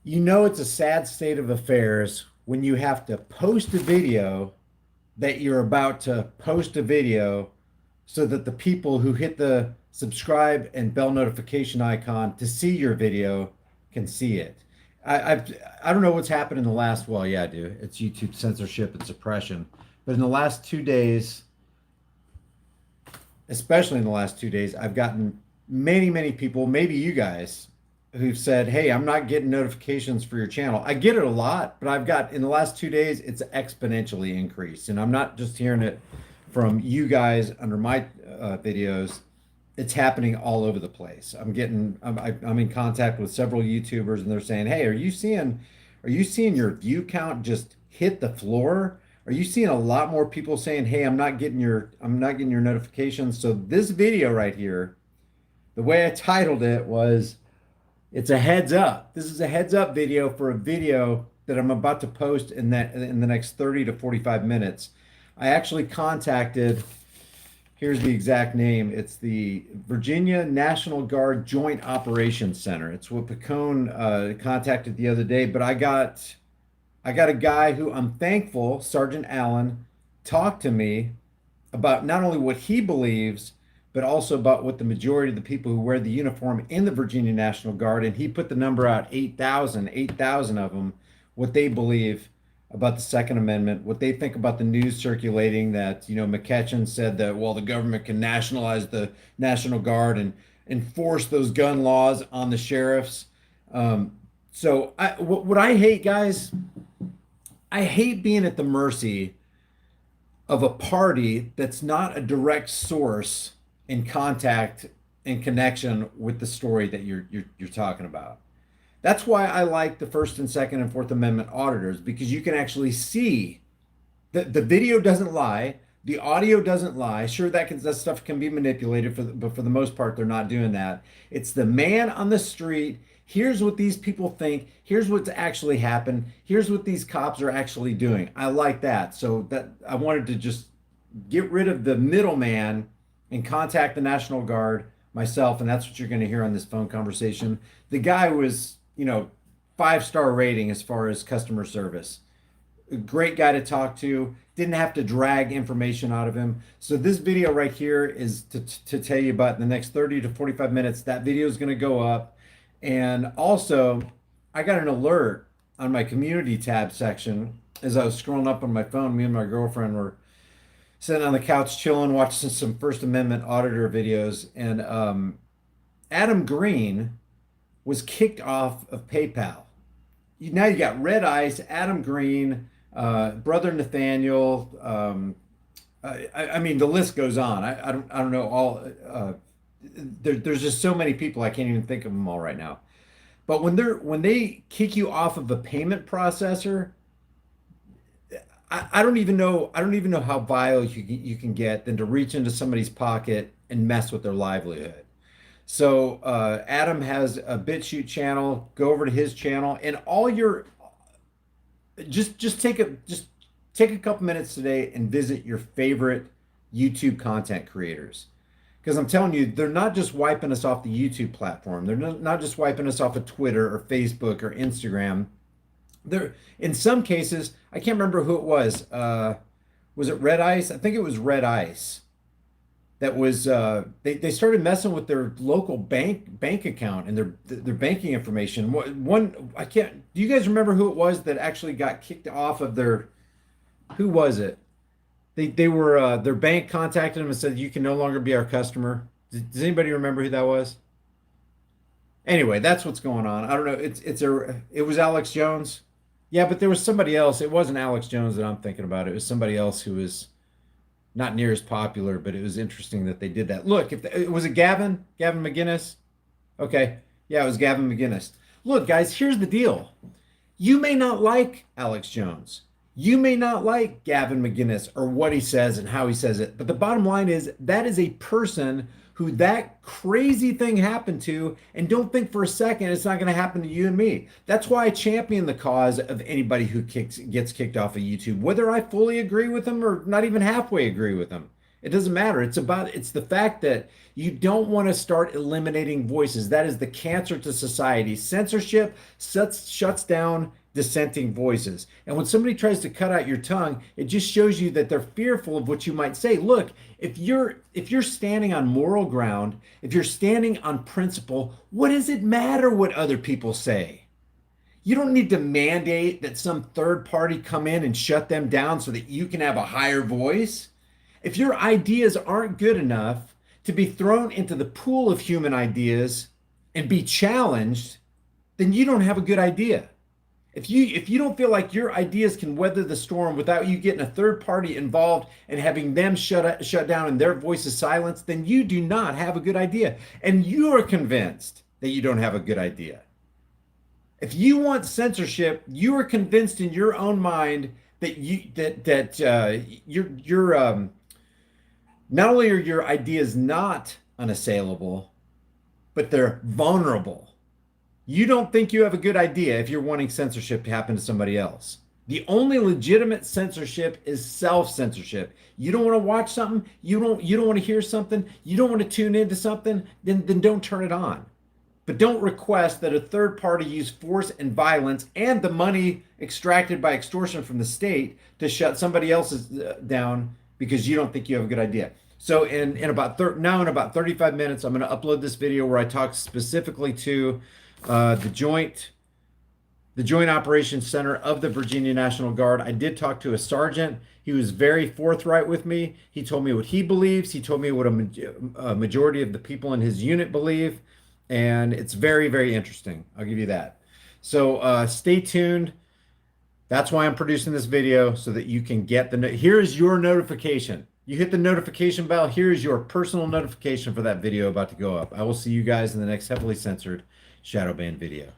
You know, it's a sad state of affairs when you have to post a video that you're about to post a video so that the people who hit the subscribe and bell notification icon to see your video can see it. I don't know what's happened in the last, well, yeah, I do. It's YouTube censorship and suppression. But in the last 2 days, especially in the last 2 days, I've gotten many people, maybe you guys, who've said, "Hey, I'm not getting notifications for your channel." I get it a lot, but I've got in the last 2 days, it's exponentially increased. And I'm not just hearing it from you guys under my videos. It's happening all over the place. I'm in contact with several YouTubers, and they're saying, "Hey, are you seeing your view count just hit the floor? Are you seeing a lot more people saying, 'Hey, I'm not getting your notifications?'" So this video right here, the way I titled it was, it's a heads up. This is a heads up video for a video that I'm about to post in the next 30 to 45 minutes. I actually contacted, here's the exact name. It's the Virginia National Guard Joint Operations Center. It's what Picone contacted the other day, but I got a guy who I'm thankful, Sergeant Allen, talked to me about not only what he believes, but also about what the majority of the people who wear the uniform in the Virginia National Guard, and he put the number out 8,000 of them, what they believe about the Second Amendment, what they think about the news circulating that, McCutcheon said that, well, the government can nationalize the National Guard and enforce those gun laws on the sheriffs. What I hate, guys, I hate being at the mercy of a party that's not a direct source in contact and connection with the story that you're talking about. That's why I like the First and Second and Fourth Amendment auditors, because you can actually see that the video doesn't lie, the audio doesn't lie. Sure, that stuff can be manipulated, but for the most part, they're not doing that. It's the man on the street. Here's what these people think. Here's what's actually happened. Here's what these cops are actually doing. I like that. So that I wanted to just get rid of the middleman and contact the National Guard myself, and that's what you're going to hear on this phone conversation. The guy was, 5-star rating as far as customer service. A great guy to talk to. Didn't have to drag information out of him. So this video right here is to tell you about in the next 30 to 45 minutes. That video is going to go up. And also, I got an alert on my community tab section as I was scrolling up on my phone. Me and my girlfriend were sitting on the couch chilling, watching some First Amendment auditor videos, and Adam Green was kicked off of PayPal. Now you got Red Ice, Adam Green, Brother Nathaniel. I mean, the list goes on. I don't know all. There's just so many people I can't even think of them all right now. But when they kick you off of a payment processor, I don't even know how vile you can get than to reach into somebody's pocket and mess with their livelihood. So Adam has a BitChute channel. Go over to his channel, and all your just take a couple minutes today and visit your favorite YouTube content creators. Because I'm telling you, they're not just wiping us off the YouTube platform. They're not just wiping us off of Twitter or Facebook or Instagram. They're in some cases, I can't remember who it was. Was it Red Ice? I think it was Red Ice. That was they started messing with their local bank account and their banking information. One I can't. Do you guys remember who it was that actually got kicked off of their? Who was it? They were their bank contacted them and said you can no longer be our customer. Does anybody remember who that was? Anyway, that's what's going on. I don't know. It was Alex Jones. Yeah, but there was somebody else. It wasn't Alex Jones that I'm thinking about. It was somebody else who was not near as popular, but it was interesting that they did that. Look, was it Gavin McGinnis? Okay. Yeah, it was Gavin McGinnis. Look, guys, here's the deal. You may not like Alex Jones. You may not like Gavin McGinnis or what he says and how he says it, but the bottom line is that is a person who that crazy thing happened to, and don't think for a second it's not going to happen to you and me. That's why I champion the cause of anybody who gets kicked off of YouTube, whether I fully agree with them or not even halfway agree with them. It doesn't matter. It's the fact that you don't want to start eliminating voices. That is the cancer to society. Censorship shuts down dissenting voices. And when somebody tries to cut out your tongue, it just shows you that they're fearful of what you might say. Look, if you're standing on moral ground, if you're standing on principle, what does it matter what other people say? You don't need to mandate that some third party come in and shut them down so that you can have a higher voice. If your ideas aren't good enough to be thrown into the pool of human ideas and be challenged, then you don't have a good idea. If you don't feel like your ideas can weather the storm without you getting a third party involved and having them shut down and their voices silenced, then you do not have a good idea. And you are convinced that you don't have a good idea. If you want censorship, you are convinced in your own mind that you're not only are your ideas not unassailable, but they're vulnerable. You don't think you have a good idea if you're wanting censorship to happen to somebody else. The only legitimate censorship is self-censorship. You don't want to watch something, you don't want to hear something, you don't want to tune into something, then don't turn it on. But don't request that a third party use force and violence and the money extracted by extortion from the state to shut somebody else's down because you don't think you have a good idea. So in about 35 minutes, I'm going to upload this video where I talk specifically to the Joint Operations Center of the Virginia National Guard. I did talk to a sergeant. He was very forthright with me. He told me what he believes. He told me what a majority of the people in his unit believe. And it's very, very interesting. I'll give you that. So stay tuned. That's why I'm producing this video, so that you can get here is your notification. You hit the notification bell. Here is your personal notification for that video about to go up. I will see you guys in the next heavily censored shadow ban video.